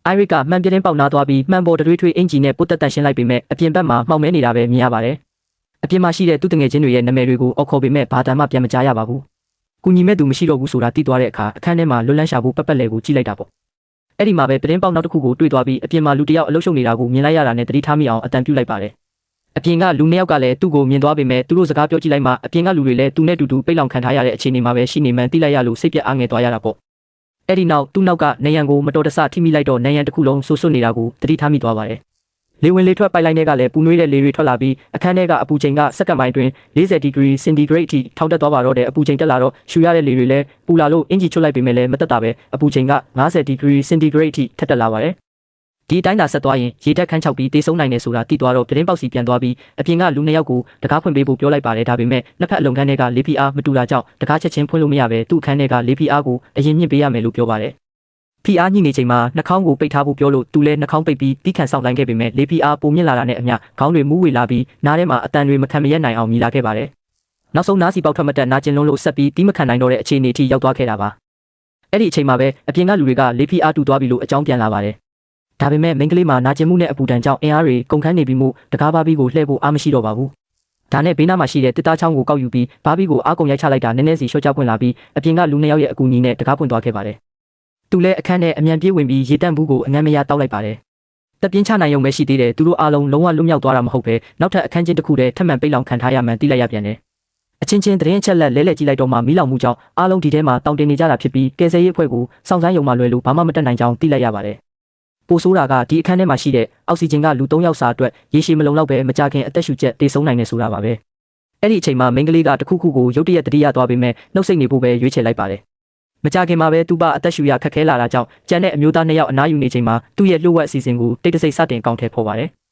အိုင်ရစ်ကမှန်ပြတင်းပေါက်နာသွားပြီးမှန်ပေါ်တတွေးထွေးအင်ဂျီနဲ့ပုတ်တက်တန်ရှင်းလိုက်ပေမဲ့အပြင်ဘက်မှာမှောက်မဲနေတာပဲမြင်ရပါတယ်။အပြင်မှာရှိတဲ့သူ့တငယ်ချင်းတွေရဲ့နာမည်တွေကိုအော်ခေါ်ပေမဲ့ဘာတမ်းမှပြန်မကြားရပါဘူး။ကူညီမဲ့သူမရှိတော့ဘူးဆိုတာသိသွားတဲ့အခါအခန်းထဲမှာလွတ်လန်းရှာဖို့ပတ်လေကိုကြည့်လိုက်တာပေါ့။အဲ့ဒီမှာပဲပြတင်းပေါက်နောက်တစ်ခုကိုတွေ့သွားပြီးအပြင်မှာလူတစ်ယောက်အလုရှုပ်နေတာကိုမြင်လိုက်ရတာနဲ့သတိထားမိအောင်အတန်ပြုတ်လိုက်ပါတယ်။အပြင်ကလူနှစ်ယောက်ကလည်းသူ့ကိုမြင်သွားပေမဲ့သူတို့စကားပြောကြည့်လိုက်မှအပြင်ကလူတွေလည်းသူနဲ့တူတူပိတ်လောင်ခံထားရတဲ့အခြေအနေမှာပဲရှိနေမှန်းသိလိုက်ရလို့စိတ်ပြက်အားငယ်သွားရတာပေါ့။အဲ့ဒီနောက်သူ့နောက်ကနယံကိုမတော်တဆထိမိလိုက်တော့နယံတစ်ခုလုံးဆွတ်နေတာကိုသတိထားမိသွားပါတယ်။လေဝင်လေထွက်ပိုက်လိုင်းတွေကလည်းပူနွေးတဲ့လေတွေထွက်လာပြီးအခန်းထဲကအပူချိန်ကစက္ကန့်ပိုင်းတွင်40ဒီဂရီစင်တီဂရိတ်အထိထောက်တက်သွားပါတော့တဲ့အပူချိန်တက်လာတော့ရှူရတဲ့လေတွေလည်းပူလာလို့အင်ဂျီချွတ်လိုက်ပေမဲ့လည်းမတက်တာပဲအပူချိန်က50ဒီဂရီစင်တီဂရိတ်အထိထက်တက်လာပါတယ်။ဒီအတိုင်းသာဆက်သွားရင်ရေတက်ခန်းချောက်ပြီးတေးဆုံးနိုင်တယ်ဆိုတာသိသွားတော့ပြတင်းပေါက်စီပြန်သွားပြီးအပြင်ကလူနှစ်ယောက်ကိုတကားဖွင့်ပေးဖို့ပြောလိုက်ပါတယ်ဒါပေမဲ့နှစ်ဖက်အလုံခန်းထဲကလေး PR မတူတာကြောင့်တကားချက်ချင်းဖွင့်လို့မရပဲသူ့အခန်းထဲကလေး PR ကိုအရင်မြင့်ပေးရမယ်လို့ပြောပါတယ်။ PR ညှိနေချိန်မှာနှာခေါင်းကိုပိတ်ထားဖို့ပြောလို့သူလည်းနှာခေါင်းပိတ်ပြီးပြီးခံဆောင်လိုက်ခဲ့ပေမဲ့လေး PR ပုံမြင့်လာတာနဲ့အမျှခေါင်းတွေမူးဝေလာပြီးနားထဲမှာအတန်တွေမခံမရက်နိုင်အောင်မြည်လာခဲ့ပါတယ်။နောက်ဆုံးနားစီပေါက်ထွက်မတက်နာကျင်လုံးလို့ဆက်ပြီးတီးမခံနိုင်တော့တဲ့အခြေအနေအထိရောက်သွားခဲ့တာပါ။အဲ့ဒီအချိန်မှာပဲအပြင်ကလူတွေကလေး PR တူသွားပြီလို့အကြောင်းပြန်လာပါတယ်။ဒါပေမဲ့မိန်းကလေးမှာနာကျင်မှုနဲ့အပူဒဏ်ကြောင့်အင်အားတွေကုန်ခန်းနေပြီးမှုတကားဘာဘီကိုလှည့်ဖို့အားမရှိတော့ပါဘူး။ဒါနဲ့ဘေးနားမှာရှိတဲ့တစ်သားချောင်းကိုကောက်ယူပြီးဘာဘီကိုအားကုန်ရိုက်ချလိုက်တာနည်းနည်းစီရှော့ချပွင့်လာပြီးအပြင်ကလူနှစ်ယောက်ရဲ့အကူအညီနဲ့တကားပွင့်သွားခဲ့ပါတယ်။သူလည်းအခန်းထဲအမြန်ပြေးဝင်ပြီးရေတန့်ဘူးကိုအငမ်းမရတောက်လိုက်ပါတယ်။တပ်ပြင်းချနိုင်ရုံပဲရှိသေးတယ်သူတို့အားလုံးလုံးဝလွတ်မြောက်သွားတာမဟုတ်ပဲနောက်ထပ်အခန်းချင်းတစ်ခုတည်းထပ်မံပိတ်လောင်ခံထားရမှန်းသိလိုက်ရပြန်တယ်။အချင်းချင်းသတင်းအချက်လက်လဲလှယ်ကြည့်လိုက်တော့မှမီးလောင်မှုကြောင့်အားလုံးဒီထဲမှာတောင်တင်နေကြတာဖြစ်ပြီးကယ်ဆယ်ရေးအဖွဲ့ကိုစောင့်ဆိုင်းရုံမှလွယ်လို့ဘာမှမတတ်နိုင်ကြောင်းသိလိုက်ရပါတယ်။ပိုဆိုးတာကဒီအခန်းထဲမှာရှိတဲ့အောက်ဆီဂျင်ကလူ3ယောက်စာအတွက်ရေရှည်မလုံလောက်ပဲမကြခင်အသက်ရှူချက်တေဆုံးနိုင်နေဆိုတာပါပဲ။အဲ့ဒီအချိန်မှာမိန်းကလေးကတခုခုကိုရုတ်တရက်တတိယသွားပေမဲ့နှုတ်ဆက်နေဖို့ပဲရွေးချယ်လိုက်ပါတယ်။မကြခင်မှာပဲသူ့ဘအသက်ရှူရခက်ခဲလာတာကြောင့်ကျန်တဲ့အမျိုးသား2ယောက်အနားယူနေချိန်မှာသူ့ရဲ့လှုပ်ဝက်အစီအစဉ်ကိုတိတ်တဆိတ်စတင်အကောင့်ထဲပေါ်ပါတယ်။